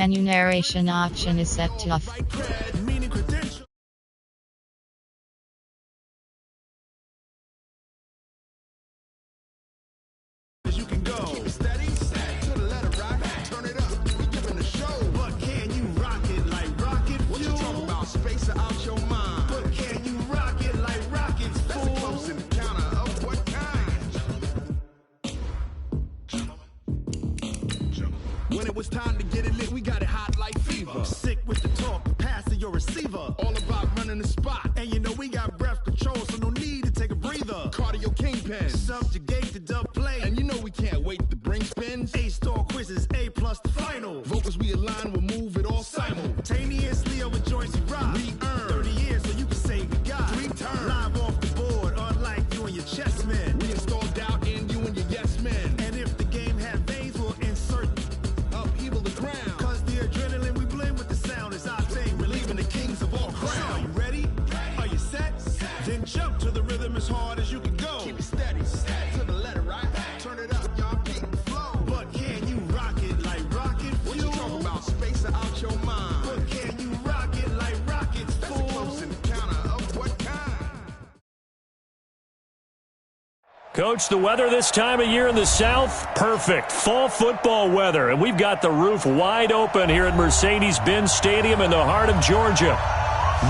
Menu narration option is set to off. When it was time to get it lit, we got it hot like fever. Sick with the talk, pass to your receiver. All about running the spot. And you know we got breath control, so no need to take a breather. Cardio kingpin, subjugate the dub play. And you know we can't wait to bring spins. A-star quizzes, A+ the final. Vocals we align, we'll move it all simultaneously over joints we rock. We earn 30 years so you can say we got 3 turns. Live off the board, unlike you and your chess men. We install doubt in you and your yes men. And if the game had veins, we'll insert upheaval the ground. Cause the adrenaline we blend with the sound is our thing. Relieving the kings of all crowns. So are you ready? Are you set? Then jump to the rhythm as hard as you can go. Keep it steady, to the letter, right? Turn it up, y'all keep the flow. But can you rock it like rocket fuel? What you talking about? Space out your mind. But can you rock it like rockets, fool? That's a close encounter of what kind? Coach, the weather this time of year in the South, perfect. Fall football weather, and we've got the roof wide open here at Mercedes-Benz Stadium in the heart of Georgia.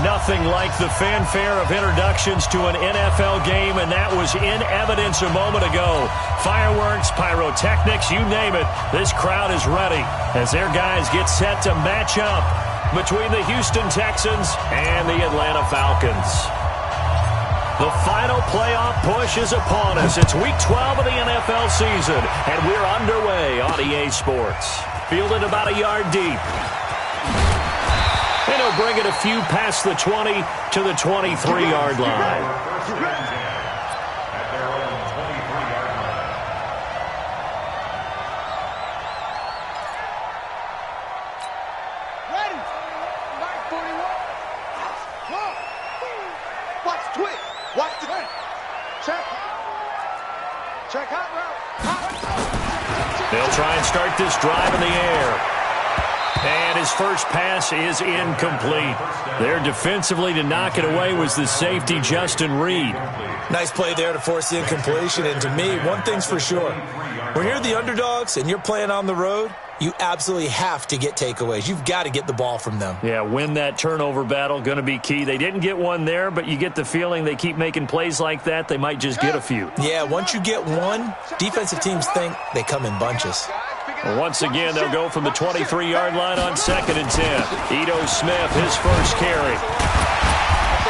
Nothing like the fanfare of introductions to an NFL game, and that was in evidence a moment ago. Fireworks, pyrotechnics, you name it. This crowd is ready as their guys get set to match up between the Houston Texans and the Atlanta Falcons. The final playoff push is upon us. It's Week 12 of the NFL season, and we're underway on EA Sports. Fielded about a yard deep. And he'll bring it a few past the 20 to the 23-yard line. Ready. 941. Watch twitch. Watch the check. Check hot route. They'll try and start this drive in the air. And his first pass is incomplete. There defensively to knock it away was the safety, Justin Reed. Nice play there to force the incompletion. And to me, one thing's for sure. When you're the underdogs and you're playing on the road, you absolutely have to get takeaways. You've got to get the ball from them. Yeah, win that turnover battle, going to be key. They didn't get one there, but you get the feeling they keep making plays like that, they might just get a few. Yeah, once you get one, defensive teams think they come in bunches. Well, once again, they'll go from the 23-yard line on 2nd and 10. Ito Smith, his first carry.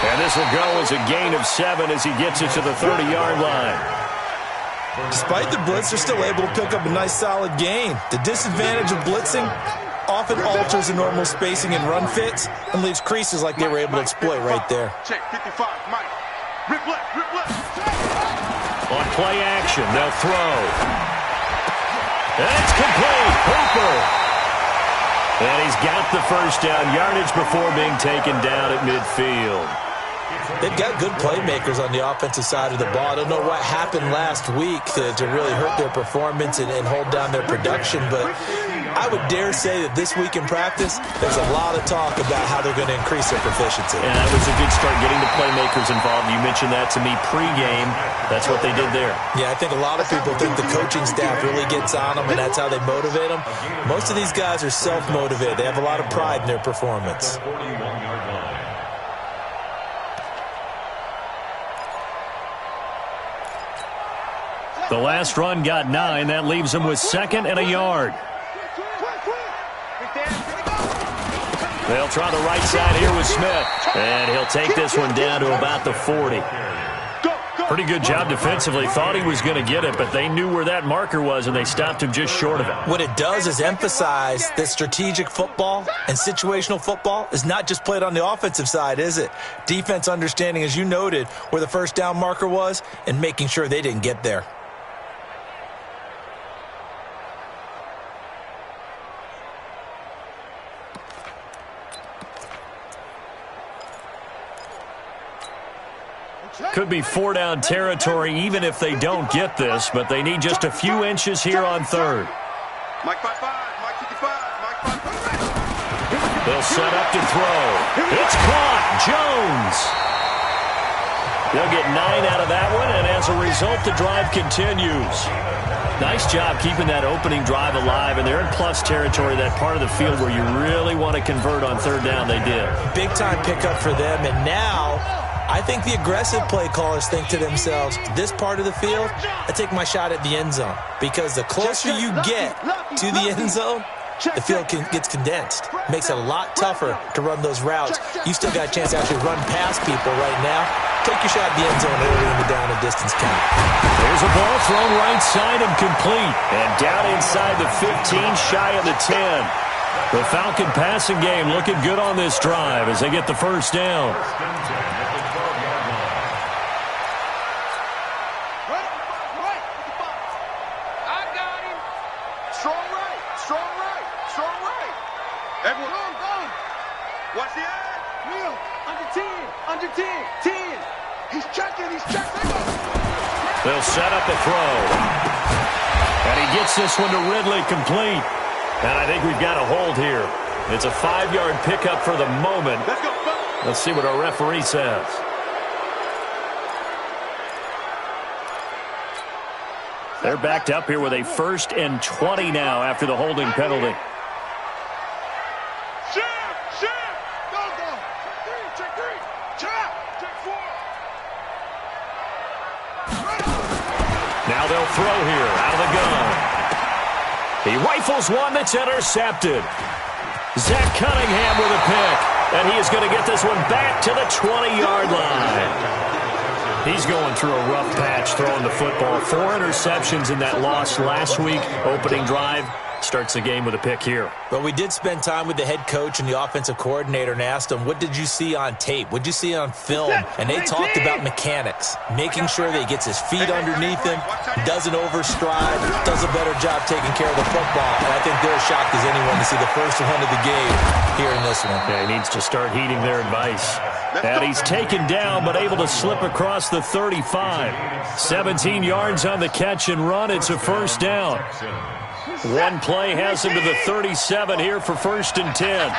And this will go as a gain of 7 as he gets it to the 30-yard line. Despite the blitz, they're still able to pick up a nice, solid gain. The disadvantage of blitzing often alters the normal spacing and run fits and leaves creases like they were able to exploit right there. Check 55, Mike. Rip left. On play action, they'll throw. That's complete. Hooper. And he's got the first down yardage before being taken down at midfield. They've got good playmakers on the offensive side of the ball. I don't know what happened last week to really hurt their performance and hold down their production, but I would dare say that this week in practice, there's a lot of talk about how they're going to increase their proficiency. And that was a good start, getting the playmakers involved. You mentioned that to me pregame. That's what they did there. Yeah, I think a lot of people think the coaching staff really gets on them, and that's how they motivate them. Most of these guys are self-motivated. They have a lot of pride in their performance. The last run got 9. That leaves them with 2nd and a yard. They'll try the right side here with Smith. And he'll take this one down to about the 40. Pretty good job defensively. Thought he was going to get it, but they knew where that marker was, and they stopped him just short of it. What it does is emphasize that strategic football and situational football is not just played on the offensive side, is it? Defense understanding, as you noted, where the first down marker was and making sure they didn't get there. Could be 4-down territory even if they don't get this, but they need just a few inches here on 3rd. Mike 55, Mike 55, Mike 55. They'll set up to throw. It's caught. Jones. They'll get 9 out of that one, and as a result, the drive continues. Nice job keeping that opening drive alive, and they're in plus territory, that part of the field where you really want to convert on third down. They did. Big-time pickup for them, and now I think the aggressive play callers think to themselves, this part of the field, I take my shot at the end zone, because the closer you get to the end zone, the field gets condensed. Makes it a lot tougher to run those routes. You still got a chance to actually run past people right now. Take your shot at the end zone early in the down and distance count. There's a ball thrown right side and complete. And down inside the 15, shy of the 10. The Falcon passing game looking good on this drive as they get the first down. Watch the eye. Will, under 10, under 10, 10. He's checking, he's checking. They'll set up a throw. And he gets this one to Ridley complete. And I think we've got a hold here. It's a 5-yard pickup for the moment. Let's go. Let's see what our referee says. They're backed up here with a 1st and 20 now after the holding penalty. Now they'll throw here out of the gun. He rifles one that's intercepted. Zach Cunningham with a pick. And he is going to get this one back to the 20-yard line. He's going through a rough patch throwing the football. 4 interceptions in that loss last week. Opening drive. Starts the game with a pick here. Well, we did spend time with the head coach and the offensive coordinator and asked him, what did you see on tape? What did you see on film? And they talked about mechanics, making sure that he gets his feet underneath him, doesn't overstride, does a better job taking care of the football. And I think they're as shocked as anyone to see the first one of the game here in this one. Yeah, he needs to start heeding their advice. And he's taken down but able to slip across the 35. 17 yards on the catch and run. It's a first down. One play has him to the 37 here for 1st and 10.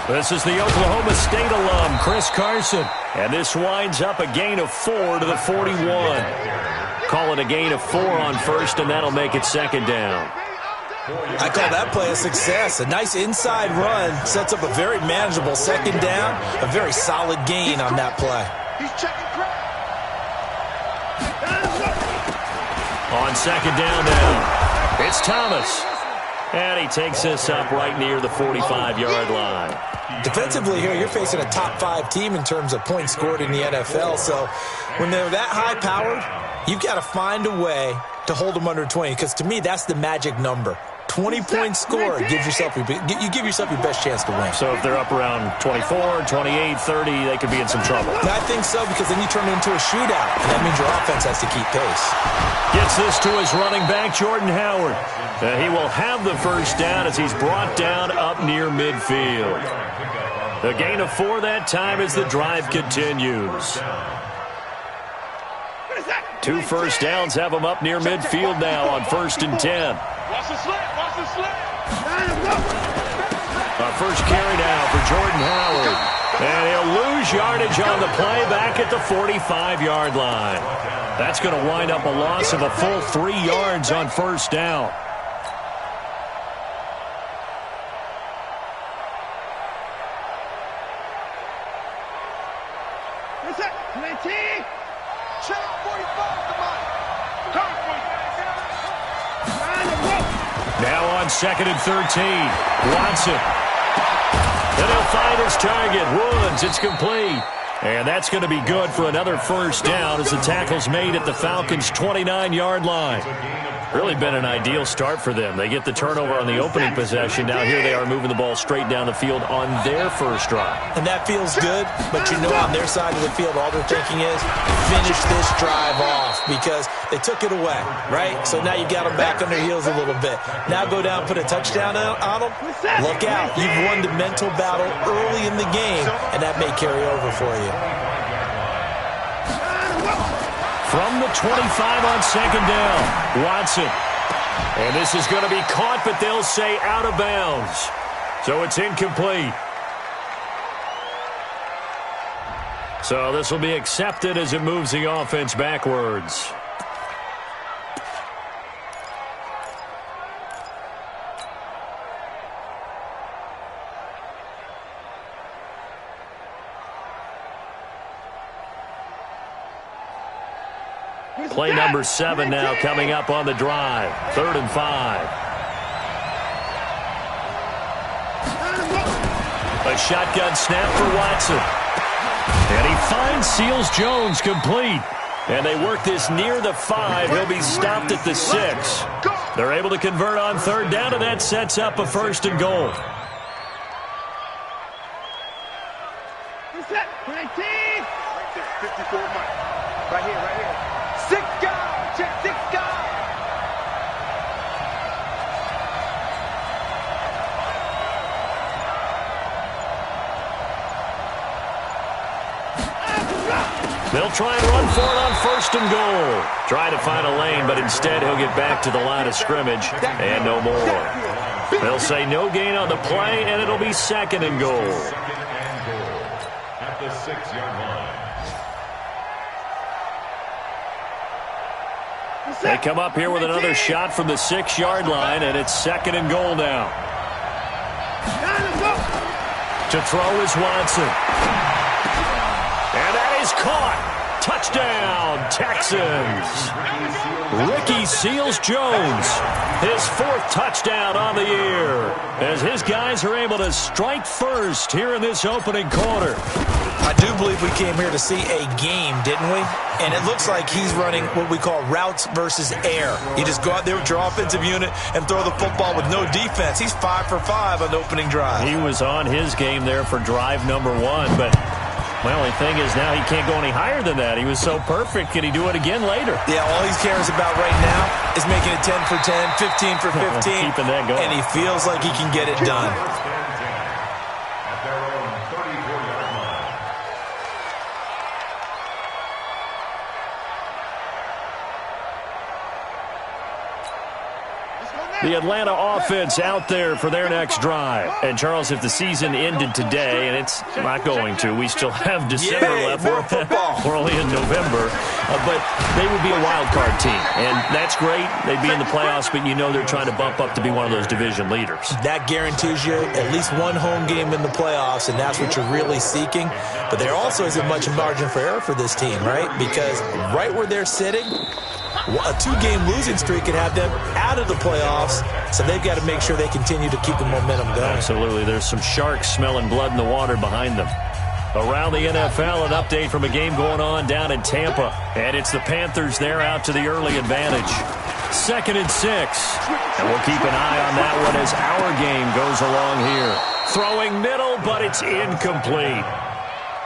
This is the Oklahoma State alum, Chris Carson. And this winds up a gain of 4 to the 41. Call it a gain of 4 on 1st, and that'll make it 2nd down. I call that play a success. A nice inside run sets up a very manageable 2nd down. A very solid gain on that play. He's checking. On 2nd down now, it's Thomas. And he takes this up right near the 45-yard line. Defensively here, you're facing a top 5 team in terms of points scored in the NFL. So when they're that high-powered, you've got to find a way to hold them under 20. Because to me, that's the magic number. 20 points scored, you give yourself your best chance to win. So if they're up around 24, 28, 30, they could be in some trouble. I think so, because then you turn it into a shootout, and that means your offense has to keep pace. Gets this to his running back, Jordan Howard. He will have the first down as he's brought down up near midfield. The gain of 4 that time as the drive continues. 2 first downs have him up near midfield now on 1st and 10. Watch the slip, watch the slip. Our first carry now for Jordan Howard. And he'll lose yardage on the play back at the 45-yard line. That's going to wind up a loss of a full 3 yards on 1st down. Now on 2nd and 13, Watson. And he'll find his target, Woods. It's complete. And that's going to be good for another first down as the tackle's made at the Falcons' 29-yard line. Really been an ideal start for them. They get the turnover on the opening possession. Now here they are moving the ball straight down the field on their first drive. And that feels good, but you know on their side of the field all they're thinking is finish this drive off because they took it away, right? So now you got them back on their heels a little bit. Now go down, put a touchdown on them. Look out. You've won the mental battle early in the game, and that may carry over for you. From the 25 on 2nd down, Watson. And this is going to be caught, but they'll say out of bounds. So it's incomplete. So this will be accepted as it moves the offense backwards. Play number 7 now coming up on the drive. 3rd and 5. A shotgun snap for Watson. And he finds Seals-Jones complete. And they work this near the 5. He'll be stopped at the 6. They're able to convert on 3rd down, and that sets up a 1st and goal. Reset. 19. Right there. 54 Mike. Right here. 6 guys. Check 6 guys. They'll try and run for it on 1st and goal. Try to find a lane, but instead he'll get back to the line of scrimmage and no more. They'll say no gain on the play, and it'll be 2nd and goal. At the 6-yard line. They come up here with another shot from the 6-yard line, and it's 2nd and goal now. To throw is Watson. And that is caught. Touchdown, Texans. Ricky Seals-Jones, his 4th touchdown on the year, as his guys are able to strike first here in this opening quarter. I do believe we came here to see a game, didn't we? And it looks like he's running what we call routes versus air. You just go out there with your offensive unit and throw the football with no defense. He's 5 for 5 on the opening drive. He was on his game there for drive number 1, but my only thing is now he can't go any higher than that. He was so perfect. Can he do it again later? Yeah, all he cares about right now is making it 10 for 10, 15 for 15. Keeping that going. And he feels like he can get it done. At their own 34-yard line. The Atlanta offense out there for their next drive. And, Charles, if the season ended today, and it's not going to, we still have December left. We're only in November. But they would be a wild card team. And that's great. They'd be in the playoffs, but you know they're trying to bump up to be one of those division leaders. That guarantees you at least one home game in the playoffs, and that's what you're really seeking. But there also isn't much margin for error for this team, right? Because right where they're sitting, a 2-game losing streak could have them out of the playoffs, so they've got to make sure they continue to keep the momentum going. Absolutely. There's some sharks smelling blood in the water behind them. Around the NFL, an update from a game going on down in Tampa. And it's the Panthers there out to the early advantage. 2nd and 6. And we'll keep an eye on that one as our game goes along here. Throwing middle, but it's incomplete.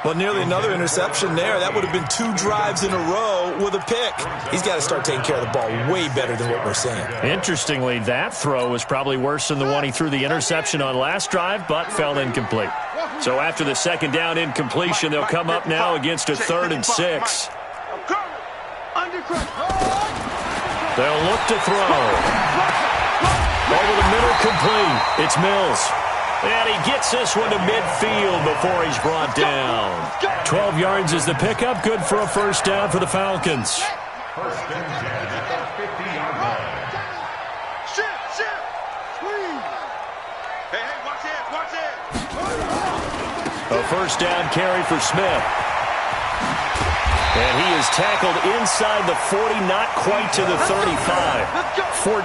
Well, nearly another interception there. That would have been 2 drives in a row with a pick. He's got to start taking care of the ball way better than what we're seeing. Interestingly, that throw was probably worse than the one he threw the interception on last drive, but fell incomplete. So after the 2nd down incompletion, they'll come up now against a 3rd and 6. They'll look to throw. Over the middle, complete. It's Mills. And he gets this one to midfield before he's brought down. 12 yards is the pickup. Good for a 1st down for the Falcons. 1st and 10 at the 50-yard line. Shift. Squeeze. Hey, watch it. A 1st down carry for Smith. And he is tackled inside the 40, not quite to the 35.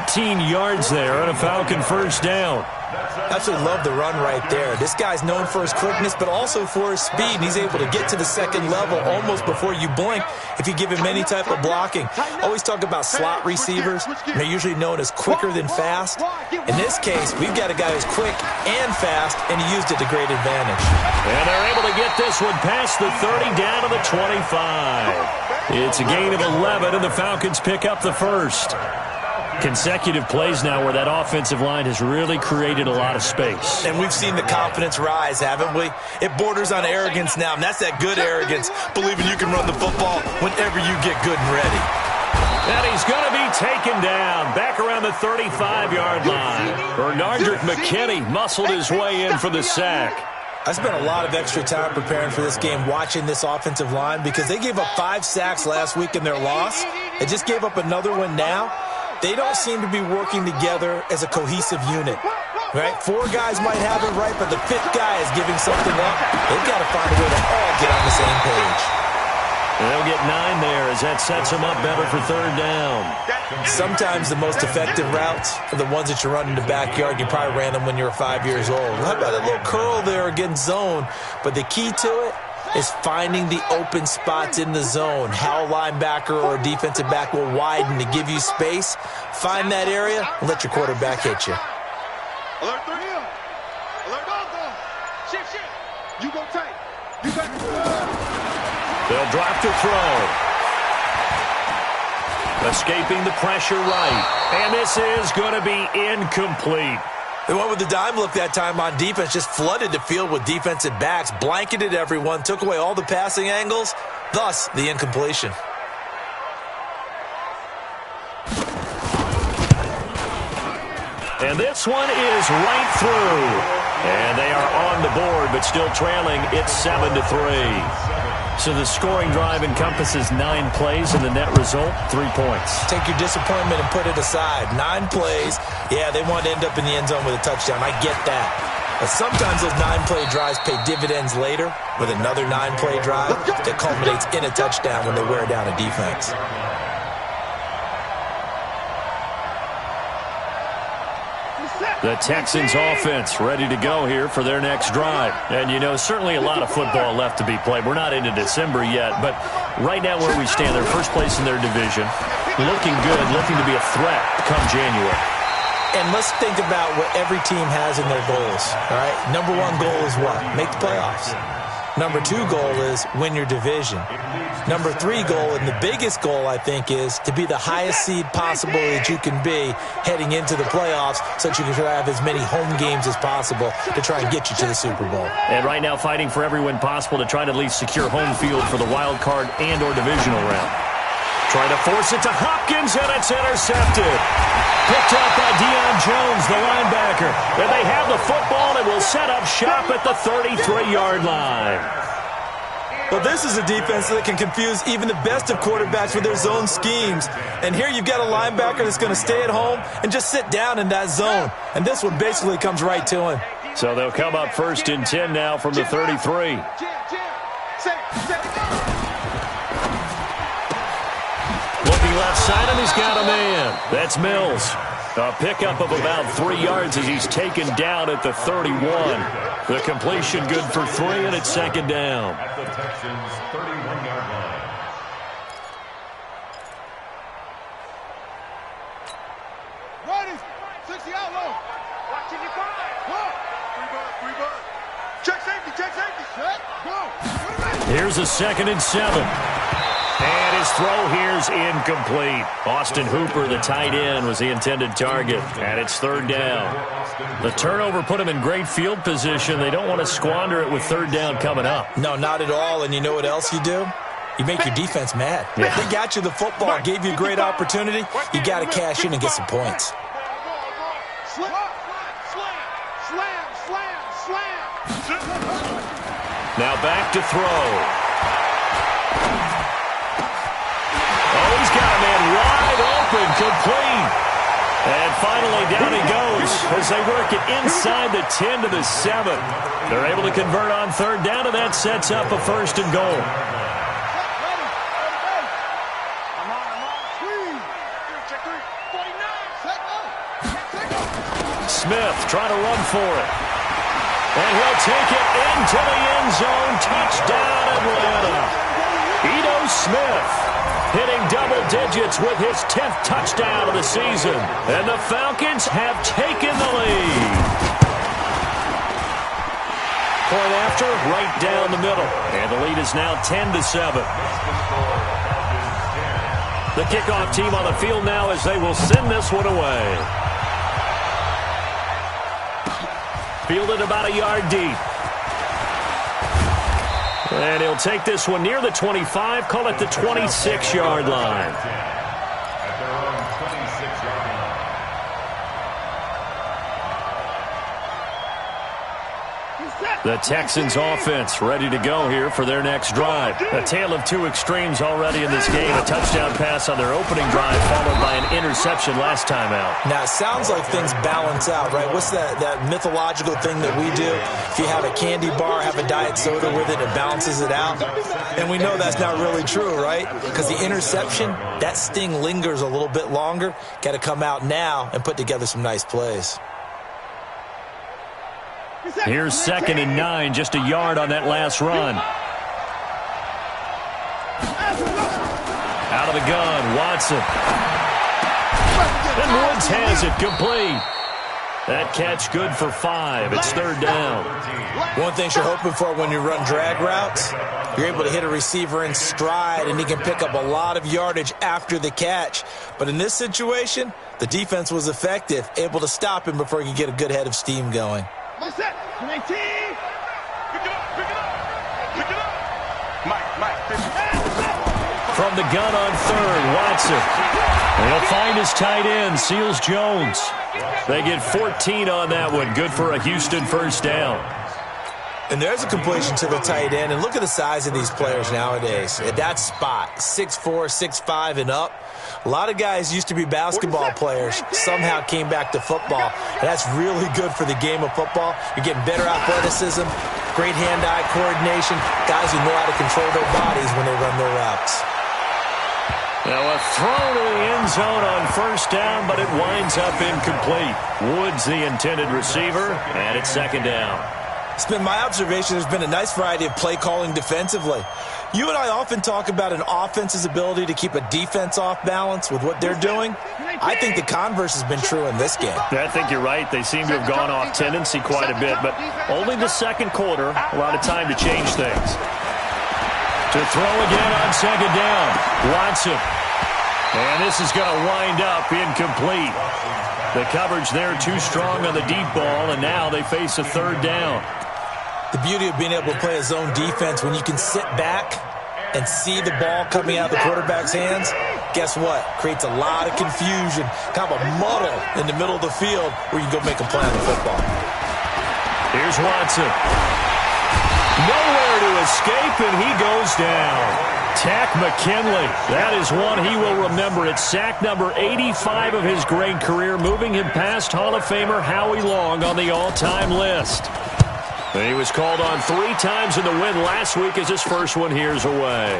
14 yards there on a Falcon 1st down. Absolutely love the run right there. This guy's known for his quickness, but also for his speed. And he's able to get to the 2nd level almost before you blink if you give him any type of blocking. Always talk about slot receivers. They're usually known as quicker than fast. In this case, we've got a guy who's quick and fast, and he used it to great advantage. And they're able to get this one past the 30 down to the 25. It's a gain of 11, and the Falcons pick up the 1st. Consecutive plays now where that offensive line has really created a lot of space. And we've seen the confidence rise, haven't we? It borders on arrogance now, and that's that good arrogance, believing you can run the football whenever you get good and ready. And he's going to be taken down back around the 35-yard line. Bernardrick McKinney muscled his way in for the sack. I spent a lot of extra time preparing for this game watching this offensive line because they gave up 5 sacks last week in their loss. They just gave up another one now. They don't seem to be working together as a cohesive unit. Right? 4 guys might have it right, but the 5th guy is giving something up. They've got to find a way to all get on the same page. They'll get 9 there as that sets them up better for 3rd down. Sometimes the most effective routes are the ones that you run in the backyard. You probably ran them when you were 5 years old. How about a little curl there against zone? But the key to it is finding the open spots in the zone. How a linebacker or a defensive back will widen to give you space. Find that area and let your quarterback hit you. Alert 3. Alert go. Shift. You go tight. You got They'll drop to throw. Escaping the pressure right. And this is going to be incomplete. They went with the dime look that time on defense, just flooded the field with defensive backs, blanketed everyone, took away all the passing angles, thus the incompletion. And this one is right through. And they are on the board, but still trailing. It's 7-3. So the scoring drive encompasses 9 plays, and the net result, 3 points. Take your disappointment and put it aside. 9 plays. Yeah, they want to end up in the end zone with a touchdown. I get that. But sometimes those 9-play drives pay dividends later with another 9-play drive that culminates in a touchdown when they wear down a defense. The Texans offense ready to go here for their next drive. And, you know, certainly a lot of football left to be played. We're not into December yet, but right now where we stand, they're first place in their division. Looking good, looking to be a threat come January. And let's think about what every team has in their goals, all right? Number 1 goal is what? Make the playoffs. Number 2 goal is win your division. Number 3 goal, and the biggest goal, I think, is to be the highest seed possible that you can be heading into the playoffs so that you can have as many home games as possible to try and get you to the Super Bowl. And right now fighting for every win possible to try to at least secure home field for the wild card and or divisional round. Trying to force it to Hopkins, and it's intercepted. Picked up by Deion Jones, the linebacker. And they have the football and will set up shop at the 33-yard line. Well, this is a defense that can confuse even the best of quarterbacks with their zone schemes. And here you've got a linebacker that's going to stay at home and just sit down in that zone. And this one basically comes right to him. So they'll come up 1st and 10 now from the 33. Looking left side, and he's got a man. That's Mills. A pickup of about 3 yards as he's taken down at the 31. The completion good for 3, and it's 2nd down. At the Texans' 31-yard line. Riders, 60 out low. Watching your fire. 3 bird. Check safety. Set, go. Here's a 2nd and 7. And his throw here's incomplete. Austin Hooper, the tight end, was the intended target. And it's 3rd down. The turnover put him in great field position. They don't want to squander it with 3rd down coming up. No, not at all. And you know what else you do? You make your defense mad. Yeah. They got you the football, gave you a great opportunity. You got to cash in and get some points. Slam. Now back to throw. Oh, he's got a man wide open, complete. And finally down he goes as they work it inside the 10 to the 7. They're able to convert on 3rd down, and that sets up a 1st and goal. Smith trying to run for it. And he'll take it into the end zone. Touchdown, Atlanta. Ito Smith hitting double digits with his 10th touchdown of the season. And the Falcons have taken the lead. Point after, right down the middle. And the lead is now 10-7. The kickoff team on the field now as they will send this one away. Fielded about a yard deep. And he'll take this one near the 25, call it the 26-yard line. The Texans offense ready to go here for their next drive. A tale of two extremes already in this game. A touchdown pass on their opening drive followed by an interception last time out. Now, it sounds like things balance out, right? What's that mythological thing that we do? If you have a candy bar, have a diet soda with it, it balances it out. And we know that's not really true, right? Because the interception, that sting lingers a little bit longer. Got to come out now and put together some nice plays. Here's 2nd and 9, just a yard on that last run. Out of the gun, Watson. And Woods has it complete. That catch good for 5. It's 3rd down. One thing you're hoping for when you run drag routes, you're able to hit a receiver in stride, and he can pick up a lot of yardage after the catch. But in this situation, the defense was effective, able to stop him before he could get a good head of steam going. What's that? 19. Pick it up. Mike. From the gun on 3rd, Watson. And he'll find his tight end, Seals Jones. They get 14 on that one. Good for a Houston 1st down. And there's a completion to the tight end. And look at the size of these players nowadays. At that spot, 6'4", 6'5", and up. A lot of guys used to be basketball players, somehow came back to football. And that's really good for the game of football. You're getting better athleticism, great hand-eye coordination, guys who know how to control their bodies when they run their routes. Now a throw to the end zone on 1st down, but it winds up incomplete. Woods the intended receiver, and it's 2nd down. It's been my observation there's been a nice variety of play calling defensively. You and I often talk about an offense's ability to keep a defense off balance with what they're doing. I think the converse has been true in this game. I think you're right. They seem to have gone off tendency quite a bit, but only the 2nd quarter, a lot of time to change things. To throw again on 2nd down, Watson. And this is going to wind up incomplete. The coverage there too strong on the deep ball, and now they face a 3rd down. The beauty of being able to play a zone defense when you can sit back and see the ball coming out of the quarterback's hands, guess what? Creates a lot of confusion, kind of a muddle in the middle of the field where you can go make a play on the football. Here's Watson. Nowhere to escape, and he goes down. Tack McKinley. That is one he will remember. It's sack number 85 of his great career, moving him past Hall of Famer Howie Long on the all-time list. And he was called on 3 times in the win last week as his first one here's away.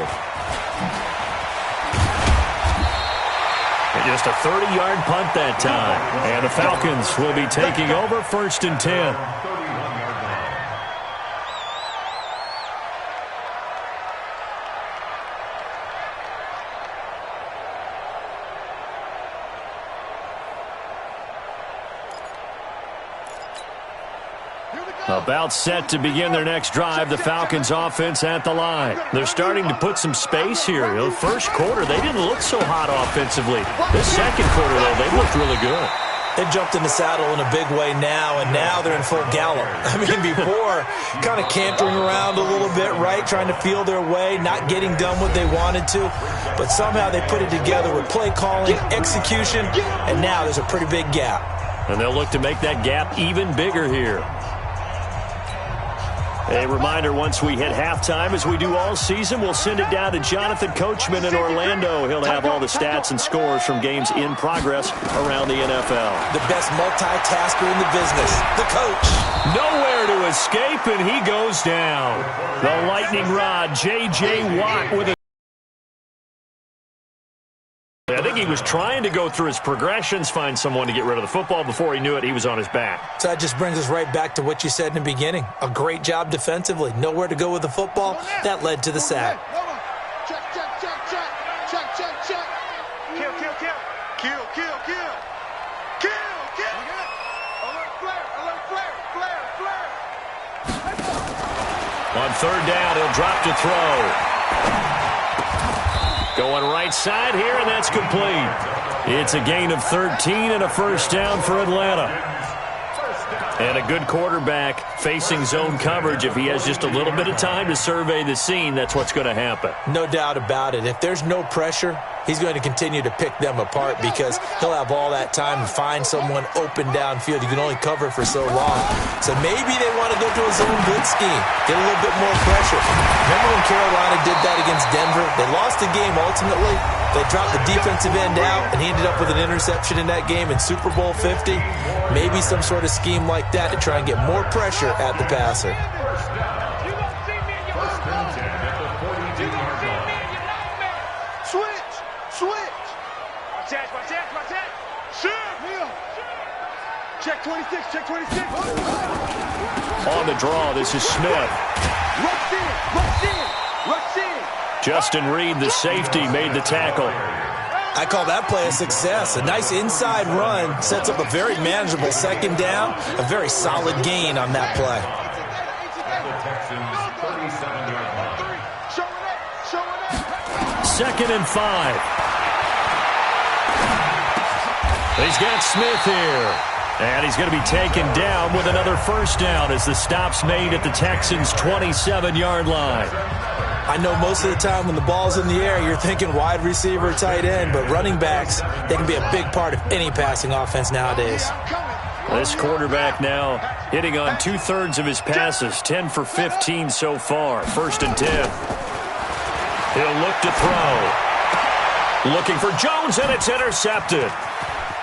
And just a 30-yard punt that time. And the Falcons will be taking over 1st and 10. About set to begin their next drive, the Falcons offense at the line. They're starting to put some space here. The 1st quarter, they didn't look so hot offensively. This 2nd quarter, though, they looked really good. They jumped in the saddle in a big way now, and now they're in full gallop. I mean, before, kind of cantering around a little bit, right, trying to feel their way, not getting done what they wanted to. But somehow they put it together with play calling, execution, and now there's a pretty big gap. And they'll look to make that gap even bigger here. A reminder, once we hit halftime, as we do all season, we'll send it down to Jonathan Coachman in Orlando. He'll have all the stats and scores from games in progress around the NFL. The best multitasker in the business, the coach. Nowhere to escape, and he goes down. The lightning rod, J.J. Watt with a... I think he was trying to go through his progressions, find someone to get rid of the football. Before he knew it, he was on his back. So that just brings us right back to what you said in the beginning. A great job defensively. Nowhere to go with the football. That led to the sack. Check. Kill. Alert flare. On 3rd down, he'll drop to throw. Going right side here, and that's complete. It's a gain of 13 and a 1st down for Atlanta. And a good quarterback facing zone coverage. If he has just a little bit of time to survey the scene, that's what's going to happen. No doubt about it. If there's no pressure, he's going to continue to pick them apart because he'll have all that time to find someone open downfield. You can only cover for so long. So maybe they want to go to a zone blitz scheme, get a little bit more pressure. Remember when Carolina did that against Denver? They lost the game ultimately. They dropped the defensive end out, and he ended up with an interception in that game in Super Bowl 50. Maybe some sort of scheme like that to try and get more pressure at the passer. Switch. Watch that. Shoot. Check 26, check 26. On the draw, this is Smith. Rush in. Justin Reed, the safety, made the tackle. I call that play a success. A nice inside run sets up a very manageable second down, a very solid gain on that play. Second and 5. He's got Smith here. And he's going to be taken down with another first down as the stop's made at the Texans' 27-yard line. I know most of the time when the ball's in the air, you're thinking wide receiver, tight end, but running backs, they can be a big part of any passing offense nowadays. This quarterback now hitting on 2/3 of his passes, 10 for 15 so far. First and 10. He'll look to throw. Looking for Jones, and it's intercepted.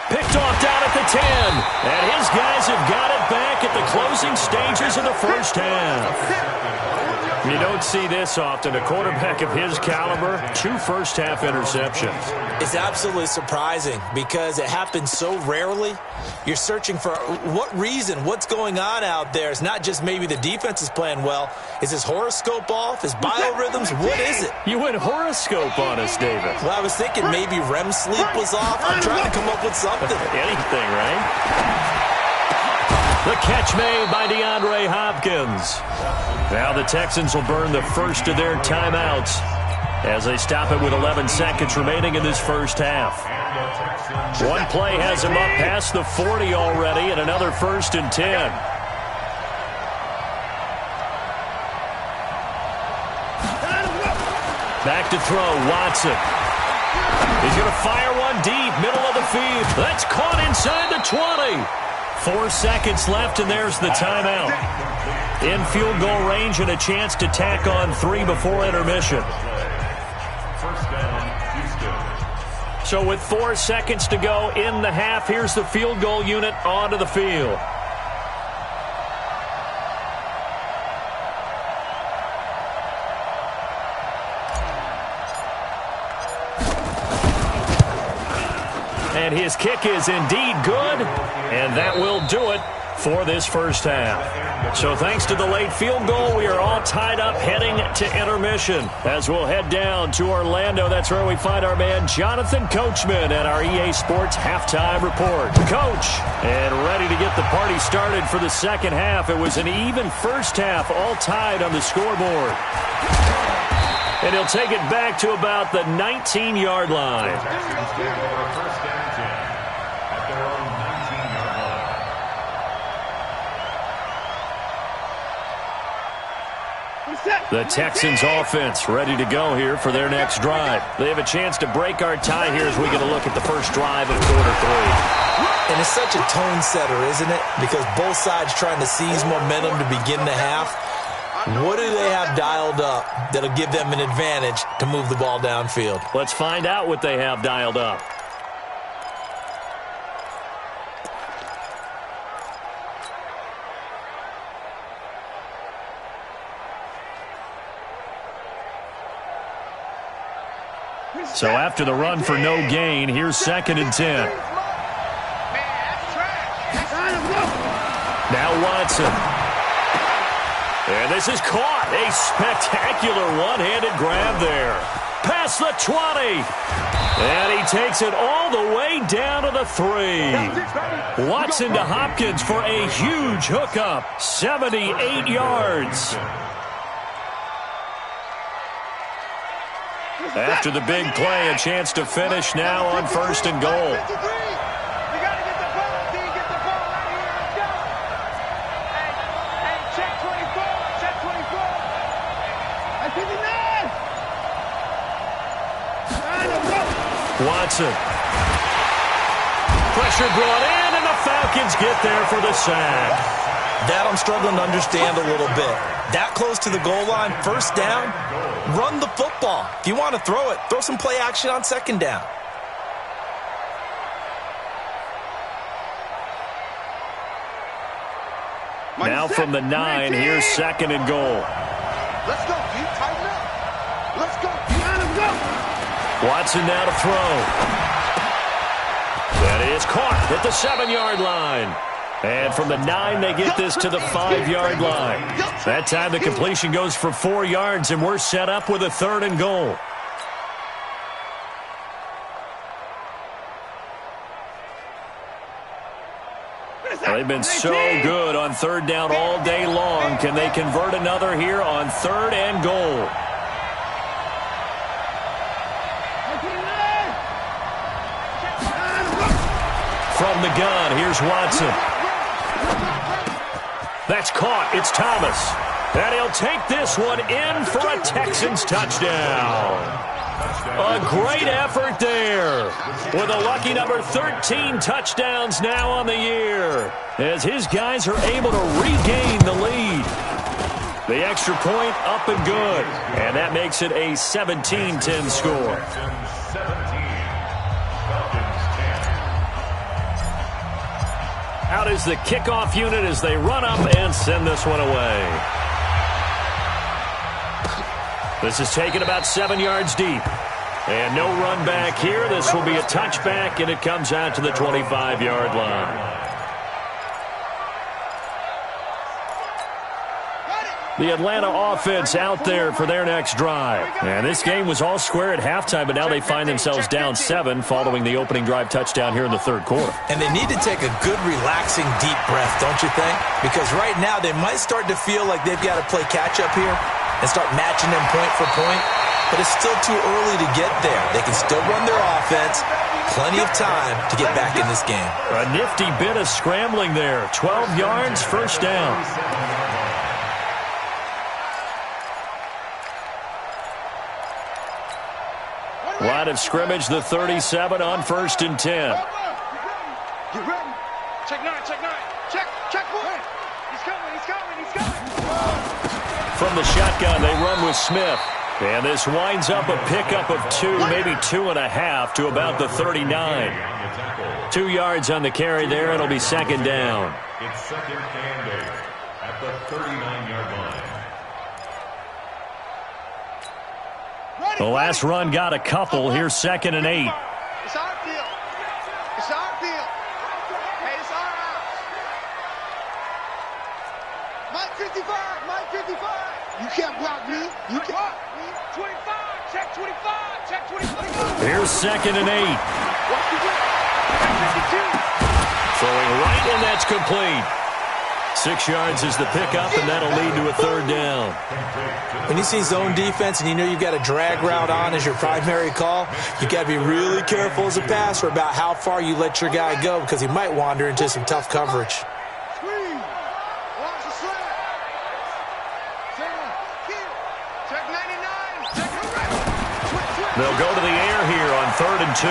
Picked off down at the 10. And his guys have got it back at the closing stages of the first half. You don't see this often. A quarterback of his caliber, 2 first-half interceptions. It's absolutely surprising because it happens so rarely. You're searching for what reason, what's going on out there. It's not just maybe the defense is playing well. Is his horoscope off? His biorhythms? What is it? You went horoscope on us, David. Well, I was thinking maybe REM sleep was off. I'm trying to come up with something. Anything, right? The catch made by DeAndre Hopkins. Now the Texans will burn the first of their timeouts as they stop it with 11 seconds remaining in this first half. One play has him up past the 40 already, and another first and 10. Back to throw, Watson. He's going to fire one deep, middle of the field. That's caught inside the 20. 4 seconds left, and there's the timeout. In field goal range and a chance to tack on 3 before intermission. So with 4 seconds to go in the half, here's the field goal unit onto the field. And his kick is indeed good, and that will do it for this first half. So thanks to the late field goal, we are all tied up heading to intermission. As we'll head down to Orlando, that's where we find our man Jonathan Coachman at our EA Sports Halftime Report. Coach, and ready to get the party started for the second half. It was an even first half, all tied on the scoreboard. And he'll take it back to about the 19-yard line. The Texans offense ready to go here for their next drive. They have a chance to break our tie here as we get a look at the first drive of quarter 3. And it's such a tone setter, isn't it? Because both sides trying to seize momentum to begin the half. What do they have dialed up that'll give them an advantage to move the ball downfield? Let's find out what they have dialed up. So after the run for no gain, here's second and 10. Now Watson. And this is caught. A spectacular one-handed grab there. Past the 20. And he takes it all the way down to the 3. Watson to Hopkins for a huge hookup. 78 yards. After the big play, a chance to finish now on first and goal. Watson. Pressure brought in, and the Falcons get there for the sack. That I'm struggling to understand a little bit. That close to the goal line, first down, run the football. If you want to throw it, throw some play action on second down. Now from the 9, here's second and goal. Let's go, Pete. Tighten up. Let's go. Behind him, go. Watson now to throw. That is caught at the 7-yard line. And from the 9, they get this to the 5-yard line. That time the completion goes for 4 yards, and we're set up with a 3rd and goal. They've been so good on 3rd down all day long. Can they convert another here on 3rd and goal? From the gun, here's Watson. That's caught. It's Thomas. And he'll take this one in for a Texans touchdown. A great effort there, with a lucky number 13 touchdowns now on the year, as his guys are able to regain the lead. The extra point up and good, and that makes it a 17-10 score. Out is the kickoff unit as they run up and send this one away. This is taken about 7 yards deep. And no run back here. This will be a touchback, and it comes out to the 25-yard line. The Atlanta offense out there for their next drive. And this game was all square at halftime, but now they find themselves down 7 following the opening drive touchdown here in the 3rd quarter. And they need to take a good, relaxing, deep breath, don't you think? Because right now they might start to feel like they've got to play catch-up here and start matching them point for point. But it's still too early to get there. They can still run their offense. Plenty of time to get back in this game. A nifty bit of scrambling there. 12 yards, first down. Line of scrimmage, the 37 on 1st and 10. Get ready. Check 9, check 9. Check 1. He's coming. From the shotgun, they run with Smith. And this winds up a pickup of 2, maybe 2.5 to about the 39. 2 yards on the carry there. It'll be second down. It's second and 8 at the 39-yard line. The last run got a couple. Here's second and 8. It's our deal. It's our deal. Hey, it's our house. Mike 55. You can't block me. You can't. 25. Check 25. Check 25. Here's second and 8. Throwing right, and that's complete. 6 yards is the pickup, and that'll lead to a 3rd down. When you see zone defense and you know you've got a drag route on as your primary call, you've got to be really careful as a passer about how far you let your guy go, because he might wander into some tough coverage. They'll go to the air here on 3rd and 2.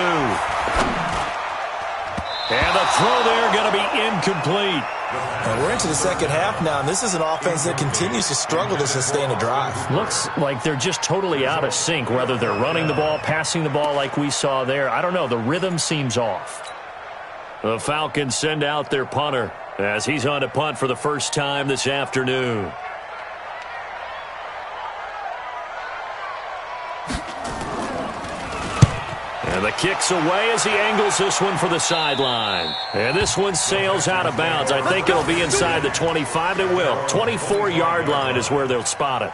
And the throw there going to be incomplete. And we're into the second half now, and this is an offense that continues to struggle to sustain a drive. Looks like they're just totally out of sync, whether they're running the ball, passing the ball like we saw there. I don't know. The rhythm seems off. The Falcons send out their punter as he's on to punt for the first time this afternoon. And the kick's away as he angles this one for the sideline. And this one sails out of bounds. I think it'll be inside the 25. It will. 24-yard line is where they'll spot it.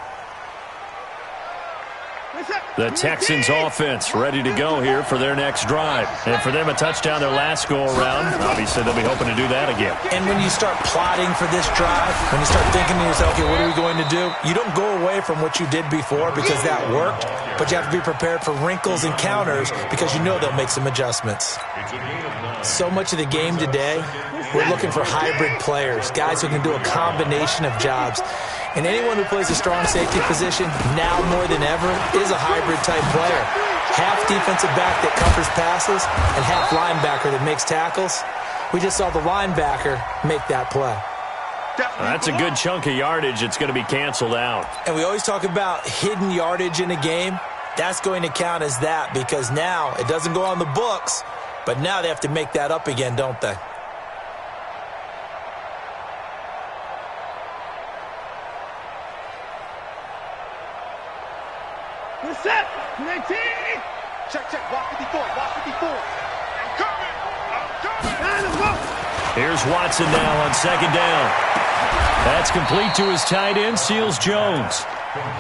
The Texans offense ready to go here for their next drive. And for them, a touchdown their last go-around. Obviously, they'll be hoping to do that again. And when you start plotting for this drive, when you start thinking to yourself, okay, what are we going to do? You don't go away from what you did before because that worked, but you have to be prepared for wrinkles and counters because you know they'll make some adjustments. So much of the game today, we're looking for hybrid players, guys who can do a combination of jobs. And anyone who plays a strong safety position, now more than ever, is a hybrid-type player. half defensive back that covers passes and half linebacker that makes tackles. We just saw the linebacker make that play. That's a good chunk of yardage. It's going to be canceled out. And we always talk about hidden yardage in a game. That's going to count as that because now it doesn't go on the books, but now they have to make that up again, don't they? Good set. 19. Check. Walk 54. I'm coming. Here's Watson now on second down. That's complete to his tight end, Seals Jones.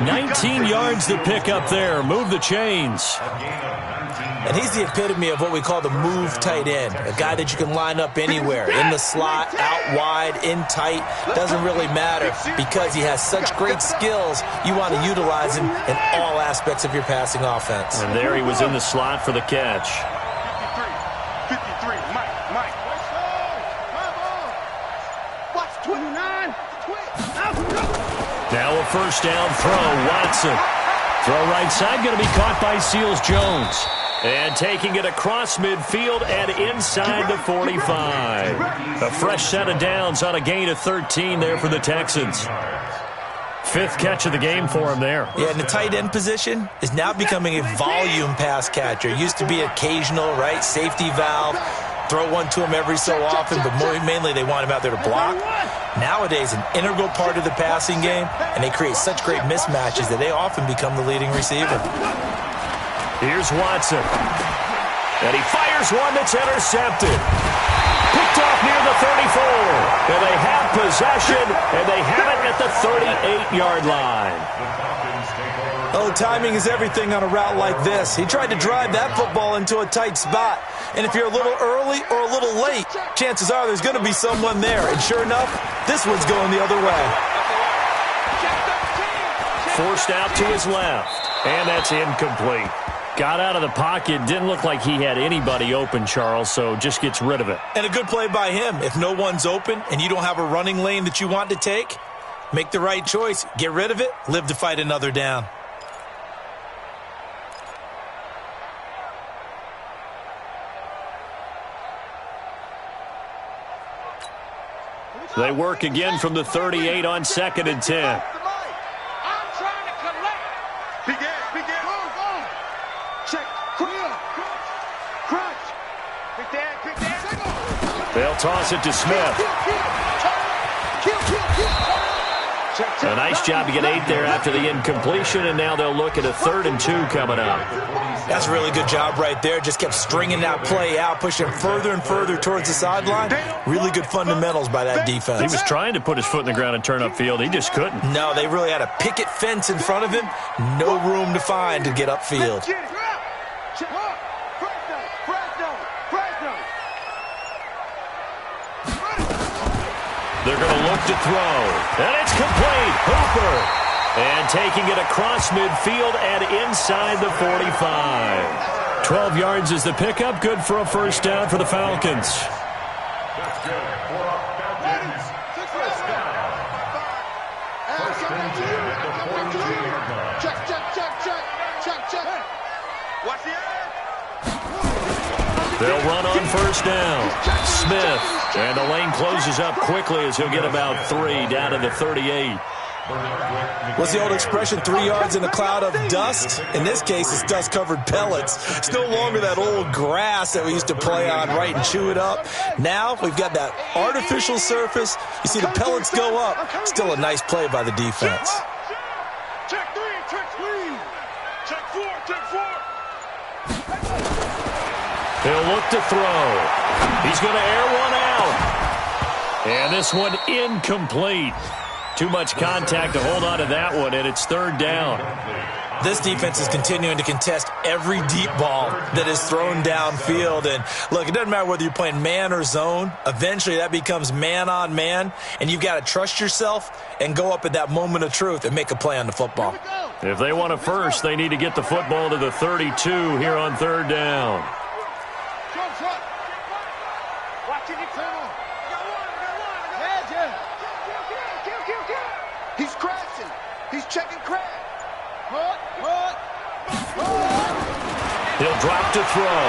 19 yards to pick up there. Move the chains. And he's the epitome of what we call the move tight end, a guy that you can line up anywhere, in the slot, out wide, in tight, doesn't really matter because he has such great skills. You want to utilize him in all aspects of your passing offense. And there he was in the slot for the catch. 53, Mike. Watch 29. Now a first down throw, Watson. Throw right side, going to be caught by Seals Jones. And taking it across midfield and inside the 45. A fresh set of downs on a gain of 13 there for the Texans. Fifth catch of the game for him there. Yeah, and the tight end position is now becoming a volume pass catcher. Used to be occasional, right? Safety valve. Throw one to him every so often, but mainly they want him out there to block. Nowadays, an integral part of the passing game, and they create such great mismatches that they often become the leading receiver. Here's Watson. And he fires one that's intercepted. Picked off near the 34. And they have possession, and they have it at the 38-yard line. Oh, timing is everything on a route like this. He tried to drive that football into a tight spot. And if you're a little early or a little late, chances are there's going to be someone there. And sure enough, this one's going the other way. Forced out to his left. And that's incomplete. Got out of the pocket. Didn't look like he had anybody open, Charles, so just gets rid of it. And a good play by him. If no one's open and you don't have a running lane that you want to take, make the right choice. Get rid of it. Live to fight another down. They work again from the 38 on 2nd and 10. I'm trying to collect. Big ass. Go. Check. Crunch. Big dad. They'll toss it to Smith. A nice job to get 8 there after the incompletion, and now they'll look at a 3rd and 2 coming up. That's a really good job right there. Just kept stringing that play out, pushing further and further towards the sideline. Really good fundamentals by that defense. He was trying to put his foot in the ground and turn upfield. He just couldn't. No, they really had a picket fence in front of him. No room to find to get upfield. They're going to look to throw. And it's complete. Hooper. And taking it across midfield and inside the 45. 12 yards is the pickup. Good for a first down for the Falcons. That's good for Falcons. First down. First and 10 at the 42-yard line. Check. Watch the end. They'll run on first down. Smith. And the lane closes up quickly as he'll get about 3 down to the 38. What's the old expression, 3 yards in a cloud of dust? In this case, it's dust-covered pellets. It's no longer that old grass that we used to play on, right, and chew it up. Now we've got that artificial surface. You see the pellets go up. Still a nice play by the defense. Check 3. Check 4. He'll look to throw. He's going to air one out. And this one incomplete. Too much contact to hold on to that one, and it's 3rd down. This defense is continuing to contest every deep ball that is thrown downfield. And, look, it doesn't matter whether you're playing man or zone. Eventually, that becomes man-on-man, and you've got to trust yourself and go up at that moment of truth and make a play on the football. If they want a first, they need to get the football to the 32 here on 3rd down. He's crashing. He's checking crash. He'll drop to throw.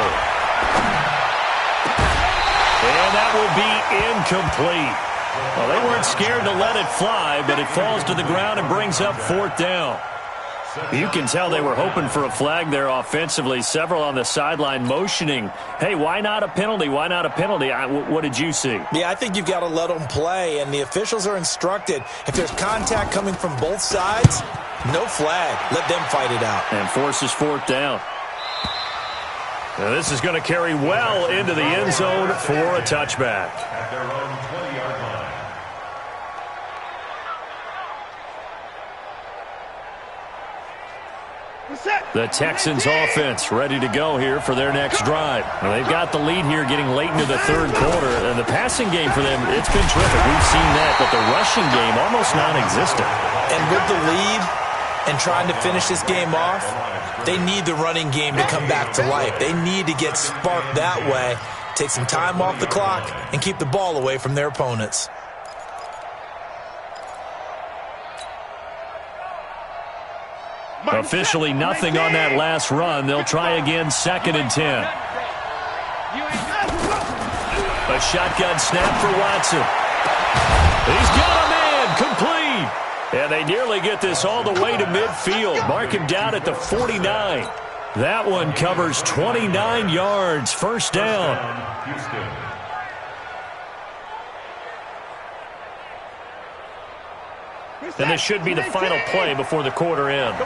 And that will be incomplete. Well, they weren't scared to let it fly, but it falls to the ground and brings up 4th down. You can tell they were hoping for a flag there offensively. Several on the sideline motioning, hey, why not a penalty? Why not a penalty? What did you see? Yeah, I think you've got to let them play, and the officials are instructed. If there's contact coming from both sides, no flag. Let them fight it out. And forces 4th down. Now this is going to carry well into the end zone for a touchback. At their own 20-yard line. The Texans offense ready to go here for their next drive. Well, they've got the lead here getting late into the 3rd quarter, and the passing game for them, it's been terrific. We've seen that, but the rushing game almost non-existent. And with the lead and trying to finish this game off, they need the running game to come back to life. They need to get sparked that way, take some time off the clock, and keep the ball away from their opponents. Officially nothing on that last run. They'll try again 2nd and 10. A shotgun snap for Watson. He's got a man complete. And they nearly get this all the way to midfield. Mark him down at the 49. That one covers 29 yards. 1st down. And this should be the final play before the quarter ends.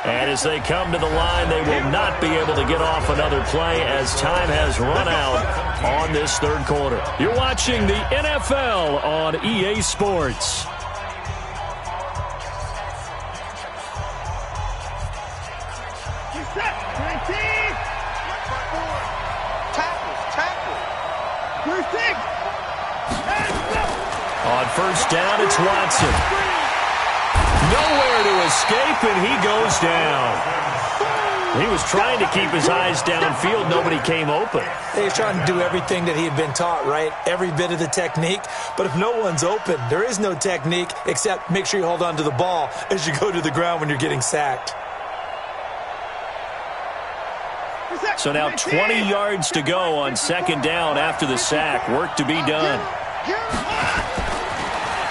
And as they come to the line, they will not be able to get off another play as time has run out on this 3rd quarter. You're watching the NFL on EA Sports. On 1st down, it's Watson. Nowhere to escape, and he goes down. He was trying to keep his eyes downfield. Nobody came open. He's trying to do everything that he had been taught, right? Every bit of the technique. But if no one's open, there is no technique except make sure you hold on to the ball as you go to the ground when you're getting sacked. So now 20 yards to go on 2nd down after the sack. Work to be done.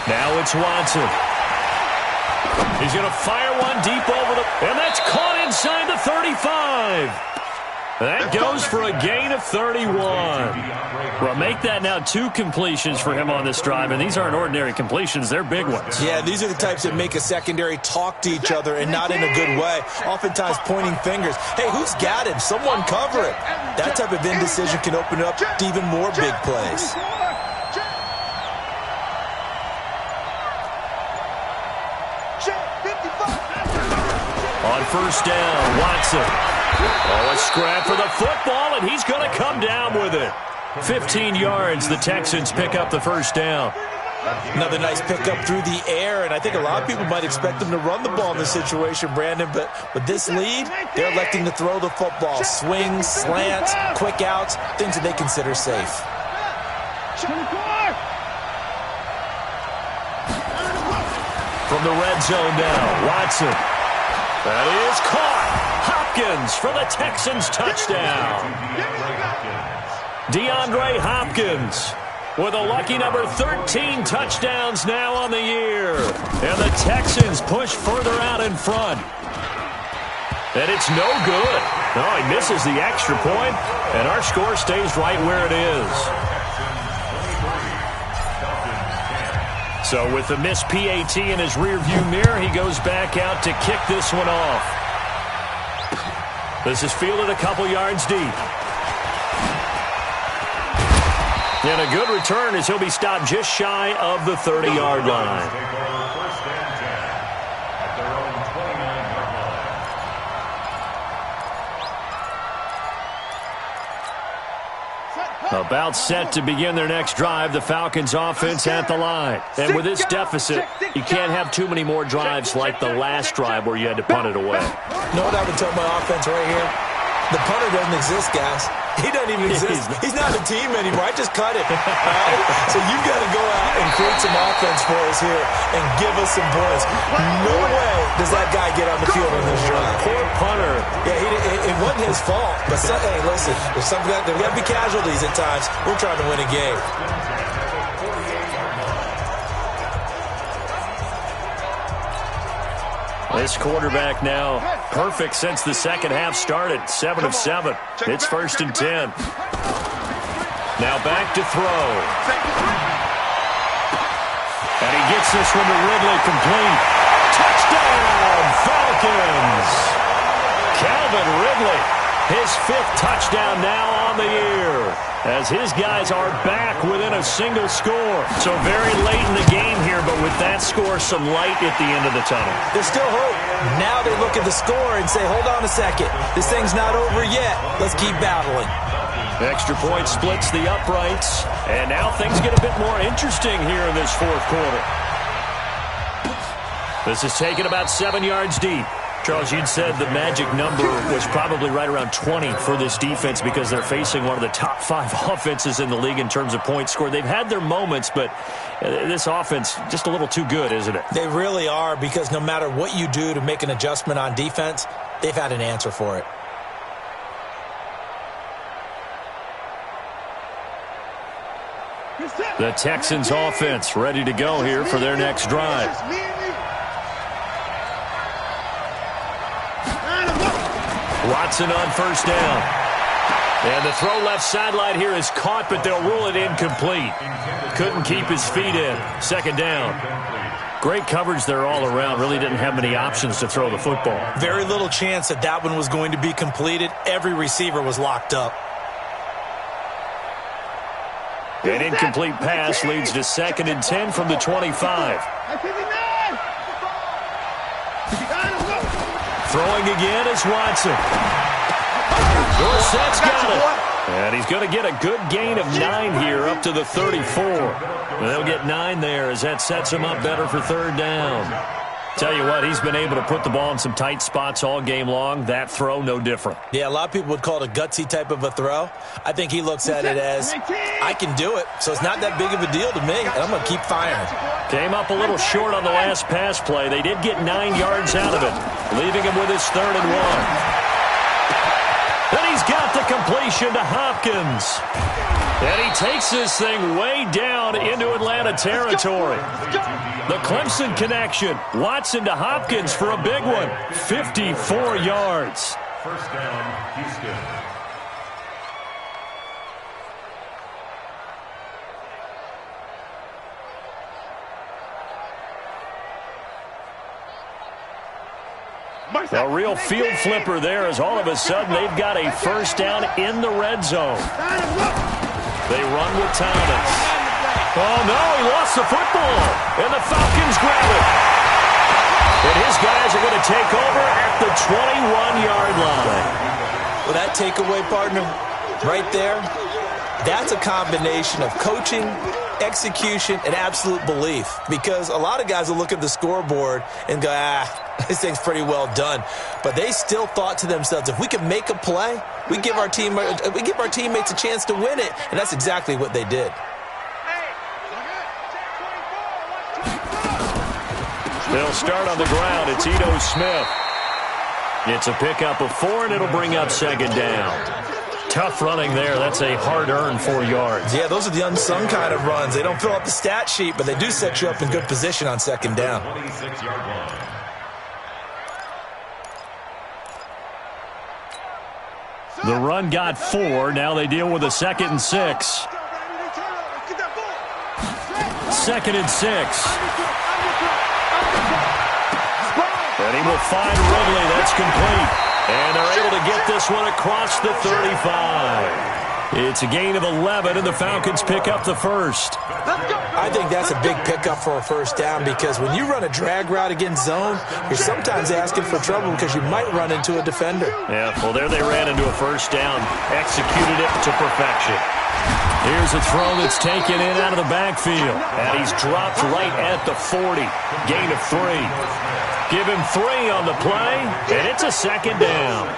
Now it's Watson. He's going to fire one deep over the... And that's caught inside the 35. That goes for a gain of 31. Well, make that now 2 completions for him on this drive, and these aren't ordinary completions. They're big ones. Yeah, these are the types that make a secondary talk to each other and not in a good way. Oftentimes pointing fingers. Hey, who's got him? Someone cover it. That type of indecision can open up to even more big plays. On 1st down, Watson. Oh, a scrap for the football, and he's going to come down with it. 15 yards, the Texans pick up the 1st down. Another nice pickup through the air, and I think a lot of people might expect them to run the ball in this situation, Brandon, but with this lead, they're electing to throw the football. Swings, slants, quick outs, things that they consider safe. From the red zone now, Watson. That is caught. Hopkins for the Texans touchdown. DeAndre Hopkins with a lucky number 13 touchdowns now on the year. And the Texans push further out in front. And it's no good. No, he misses the extra point, and our score stays right where it is. So with the missed PAT in his rearview mirror, he goes back out to kick this one off. This is fielded a couple yards deep. And a good return as he'll be stopped just shy of the 30-yard line. About set to begin their next drive, the Falcons offense at the line. And with this deficit, you can't have too many more drives like the last drive where you had to punt it away. You know what I would tell my offense right here? The punter doesn't exist, guys. He doesn't even exist. He's not a team anymore. I just cut it. All right? So you've got to go out and create some offense for us here and give us some points. No way does that guy get on the field on this drive. Poor punter. Yeah, it wasn't his fault. But, hey, listen, there's got to be casualties at times. We're trying to win a game. This quarterback now perfect since the second half started. 7 of 7. It's 1st and 10. Now back to throw. And he gets this one to Ridley complete. Touchdown, Falcons! Calvin Ridley, his 5th touchdown now on the year, as his guys are back within a single score. So very late in the game here, but with that score, some light at the end of the tunnel. There's still hope. Now they look at the score and say, hold on a second. This thing's not over yet. Let's keep battling. Extra point splits the uprights, and now things get a bit more interesting here in this 4th quarter. This is taken about 7 yards deep. Charles, you'd said the magic number was probably right around 20 for this defense because they're facing one of the top 5 offenses in the league in terms of points scored. They've had their moments, but this offense just a little too good, isn't it? They really are, because no matter what you do to make an adjustment on defense, they've had an answer for it. The Texans offense ready to go here for their next drive. Watson on 1st down. And the throw left sideline here is caught, but they'll rule it incomplete. Couldn't keep his feet in. 2nd down. Great coverage there all around. Really didn't have many options to throw the football. Very little chance that one was going to be completed. Every receiver was locked up. An incomplete pass leads to 2nd and 10 from the 25. Throwing again is Watson. Dorsett's got it. And he's going to get a good gain of 9 here up to the 34. They'll get 9 there as that sets him up better for 3rd down. Tell you what, he's been able to put the ball in some tight spots all game long. That throw, no different. Yeah, a lot of people would call it a gutsy type of a throw. I think he looks at it as, I can do it, so it's not that big of a deal to me, and I'm going to keep firing. Came up a little short on the last pass play. They did get 9 yards out of it, leaving him with his 3rd and 1. Then he's got the completion to Hopkins. And he takes this thing way down into Atlanta territory. The Clemson connection. Watson to Hopkins for a big one. 54 yards. 1st down, Houston. A real field flipper there as all of a sudden they've got a 1st down in the red zone. They run with Thomas. Oh, no, he lost the football. And the Falcons grab it. And his guys are going to take over at the 21-yard line. Well, that takeaway, partner, right there, that's a combination of coaching, execution, and absolute belief. Because a lot of guys will look at the scoreboard and go, this thing's pretty well done. But they still thought to themselves, if we can make a play, we give our teammates a chance to win it. And that's exactly what they did. They'll start on the ground. It's Ito Smith. It's a pickup of 4, and it'll bring up 2nd down. Tough running there. That's a hard-earned 4 yards. Yeah, those are the unsung kind of runs. They don't fill up the stat sheet, but they do set you up in good position on 2nd down. 26-yard line. The run got 4. Now they deal with a 2nd and 6. 2nd and 6. And he will find Ridley. That's complete. And they're able to get this one across the 35. It's a gain of 11, and the Falcons pick up the 1st. I think that's a big pickup for a 1st down, because when you run a drag route against zone, you're sometimes asking for trouble because you might run into a defender. Yeah, well, there they ran into a 1st down. Executed it to perfection. Here's a throw that's taken in out of the backfield. And he's dropped right at the 40. Gain of 3. Give him 3 on the play, and it's a 2nd down.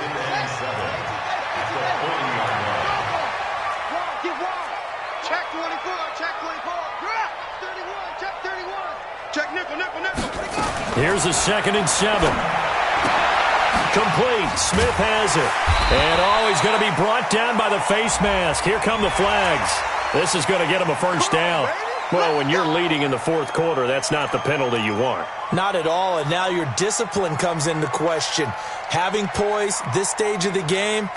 Here's a 2nd and 7. Complete. Smith has it. And, he's going to be brought down by the face mask. Here come the flags. This is going to get him a first down. Well, when you're leading in the 4th quarter, that's not the penalty you want. Not at all, and now your discipline comes into question. Having poise this stage of the game,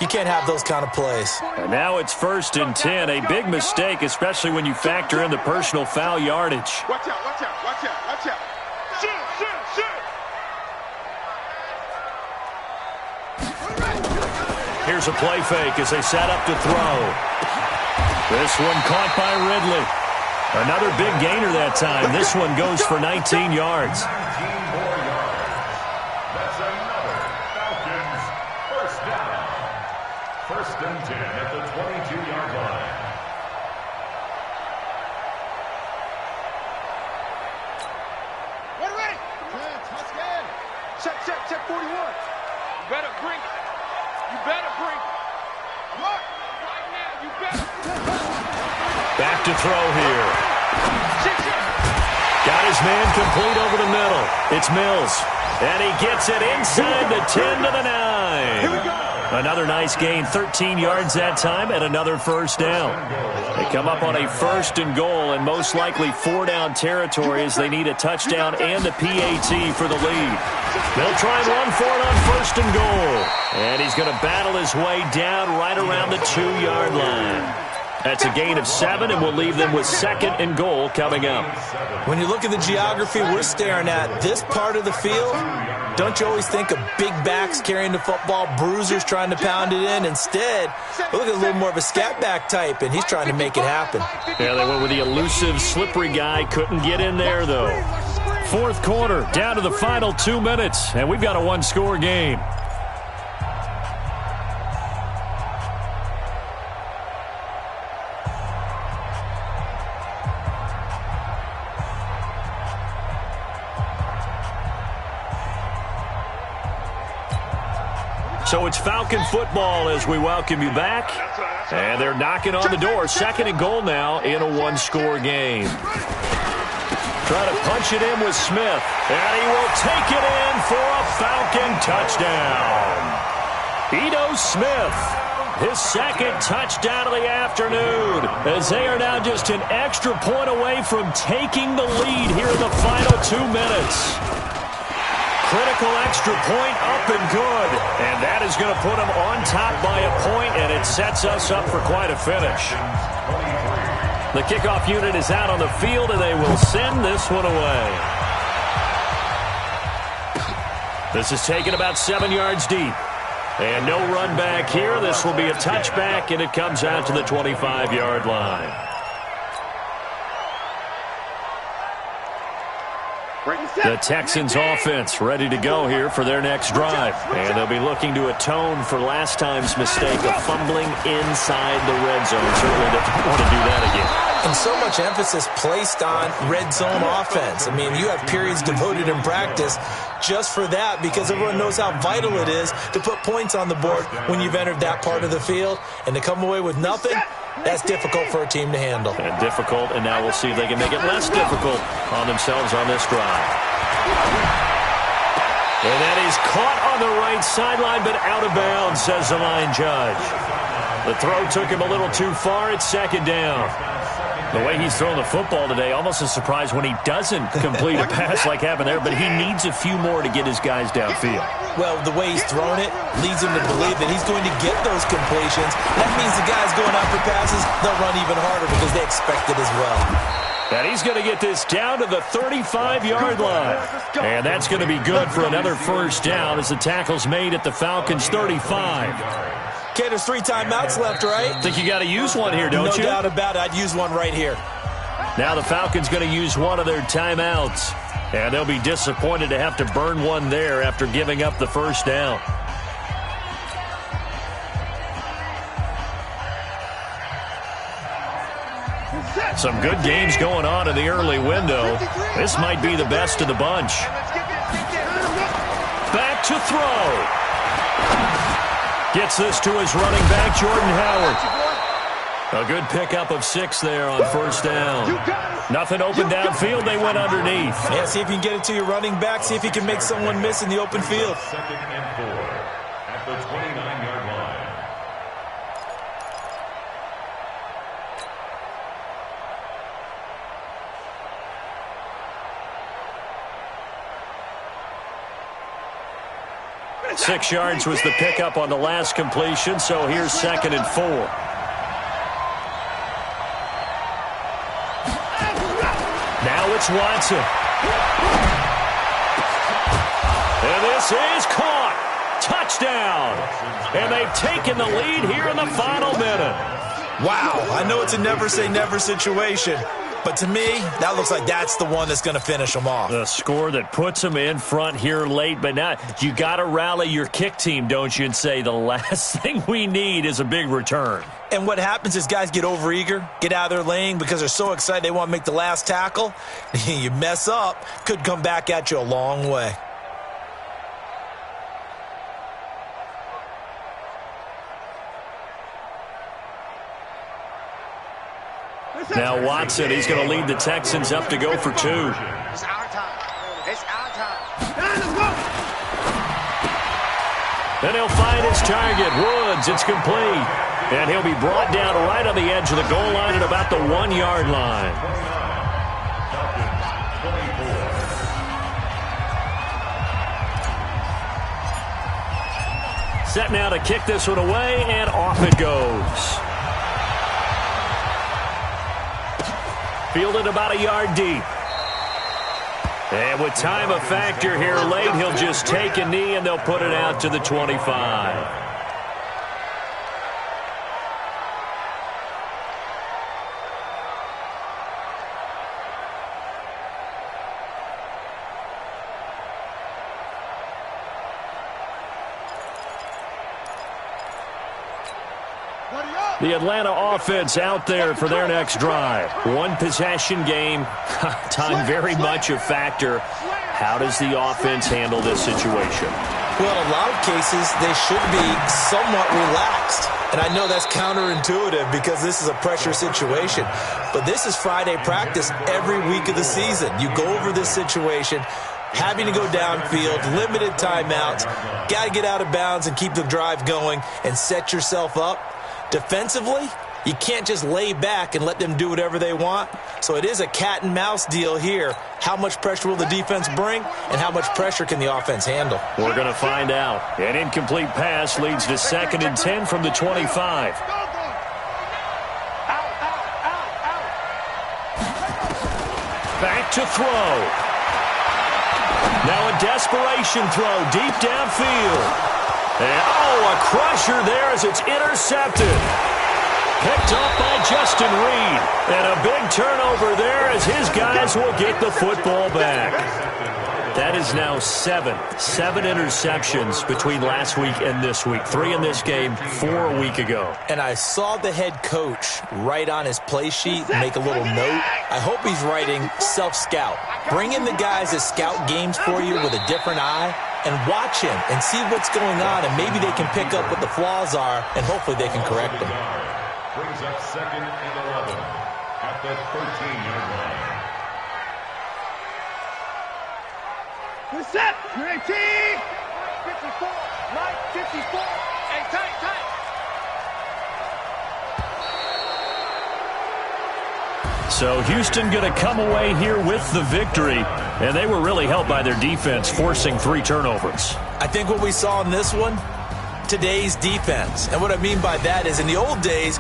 you can't have those kind of plays. And now it's 1st and 10. A big mistake, especially when you factor in the personal foul yardage. Watch out, watch out, watch out, watch out. Shoot, shoot, shoot. Here's a play fake as they set up to throw. This one caught by Ridley. Another big gainer that time. This one goes for 19 yards. 19 more yards. That's another Falcons first down. 1st and 10 at the 22-yard line. What ready? Check 41. You better bring it. You better bring it. What? Right now, you better. Back to throw here. Got his man complete over the middle. It's Mills. And he gets it inside the 10 to the 9. Here we go. Another nice gain, 13 yards that time, and another first down. They come up on a 1st and goal, and most likely 4-down territory as they need a touchdown and a PAT for the lead. They'll try and run for it on 1st and goal. And he's going to battle his way down right around the 2-yard line. That's a gain of 7, and we'll leave them with 2nd and goal coming up. When you look at the geography we're staring at, this part of the field, don't you always think of big backs carrying the football, bruisers trying to pound it in? Instead, look at a little more of a scat back type, and he's trying to make it happen. Yeah, they went with the elusive, slippery guy. Couldn't get in there, though. 4th quarter, down to the final 2 minutes, and we've got a 1-score game. So it's Falcon football as we welcome you back. And they're knocking on the door. 2nd and goal now in a 1-score game. Trying to punch it in with Smith. And he will take it in for a Falcon touchdown. Ito Smith, his 2nd touchdown of the afternoon, as they are now just an extra point away from taking the lead here in the final 2 minutes. Critical extra point up and good. And that is going to put them on top by a point, and it sets us up for quite a finish. The kickoff unit is out on the field, and they will send this one away. This is taken about 7 yards deep. And no run back here. This will be a touchback, and it comes out to the 25-yard line. The Texans offense ready to go here for their next drive. And they'll be looking to atone for last time's mistake of fumbling inside the red zone. Certainly don't want to do that again. And so much emphasis placed on red zone offense. I mean, you have periods devoted in practice just for that because everyone knows how vital it is to put points on the board when you've entered that part of the field. And to come away with nothing, that's difficult for a team to handle. And difficult, and now we'll see if they can make it less difficult on themselves on this drive. And that is caught on the right sideline, but out of bounds, says the line judge. The throw took him a little too far. It's 2nd down. The way he's throwing the football today, almost a surprise when he doesn't complete a pass like happened there, but he needs a few more to get his guys downfield. Well, the way he's thrown it leads him to believe that he's going to get those completions. That means the guys going after passes, they'll run even harder because they expect it as well. And he's going to get this down to the 35-yard line. And that's going to be good for another first down as the tackle's made at the Falcons' 35. Okay, there's 3 timeouts left, right? Think you got to use one here, don't you? No doubt about it. I'd use one right here. Now the Falcons going to use one of their timeouts. And they'll be disappointed to have to burn one there after giving up the first down. Some good games going on in the early window. This might be the best of the bunch. Back to throw. Gets this to his running back, Jordan Howard. A good pickup of 6 there on first down. Nothing open downfield. They went underneath. Yeah, see if you can get it to your running back. See if you can make someone miss in the open field. 2nd and 4 at the 29-yard line. Six yards was the pickup on the last completion, so here's 2nd and 4. Now it's Watson. And this is caught. Touchdown. And they've taken the lead here in the final minute. Wow, I know it's a never-say-never situation, but to me, that looks like that's the one that's going to finish them off. The score that puts them in front here late, but now you got to rally your kick team, don't you, and say the last thing we need is a big return. And what happens is guys get overeager, get out of their lane because they're so excited they want to make the last tackle. You mess up, could come back at you a long way. Now Watson, he's going to lead the Texans up to go for 2. It's our time. It's our time. Let's go. Then he'll find his target, Woods. It's complete. And he'll be brought down right on the edge of the goal line at about the 1-yard line. Set now to kick this one away, and off it goes. Fielded about a yard deep. And with time a factor here late, he'll just take a knee and they'll put it out to the 25. The Atlanta offense out there for their next drive. One possession game. Time very much a factor. How does the offense handle this situation? Well, in a lot of cases, they should be somewhat relaxed. And I know that's counterintuitive because this is a pressure situation. But this is Friday practice every week of the season. You go over this situation, having to go downfield, limited timeouts, got to get out of bounds and keep the drive going and set yourself up. Defensively, you can't just lay back and let them do whatever they want. So it is a cat and mouse deal here. How much pressure will the defense bring, and how much pressure can the offense handle? We're going to find out. An incomplete pass leads to 2nd and 10 from the 25. Back to throw. Now a desperation throw deep downfield. And, a crusher there as it's intercepted. Picked up by Justin Reed. And a big turnover there as his guys will get the football back. That is now 7 interceptions between last week and this week. 3 in this game, 4 a week ago. And I saw the head coach write on his play sheet, make a little note. I hope he's writing self-scout. Bring in the guys that scout games for you with a different eye and watch him and see what's going on, and maybe they can pick up what the flaws are, and hopefully they can correct them. Brings up 2nd and 11 at the 13-yard line. Good set. 19. 54. Mike 54. Hey, tight. So Houston going to come away here with the victory, and they were really helped by their defense, forcing 3 turnovers. I think what we saw in this one, today's defense. And what I mean by that is in the old days,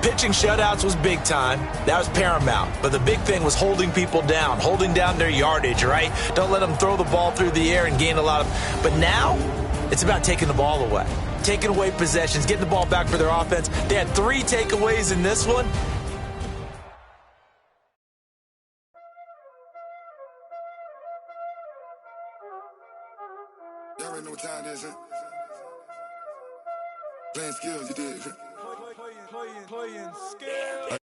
pitching shutouts was big time. That was paramount. But the big thing was holding people down, holding down their yardage, right? Don't let them throw the ball through the air and gain a lot of... But now, it's about taking the ball away. Taking away possessions, getting the ball back for their offense. They had 3 takeaways in this one. Y'all already know what time it is, huh? Playing skills, you did. Playing skills.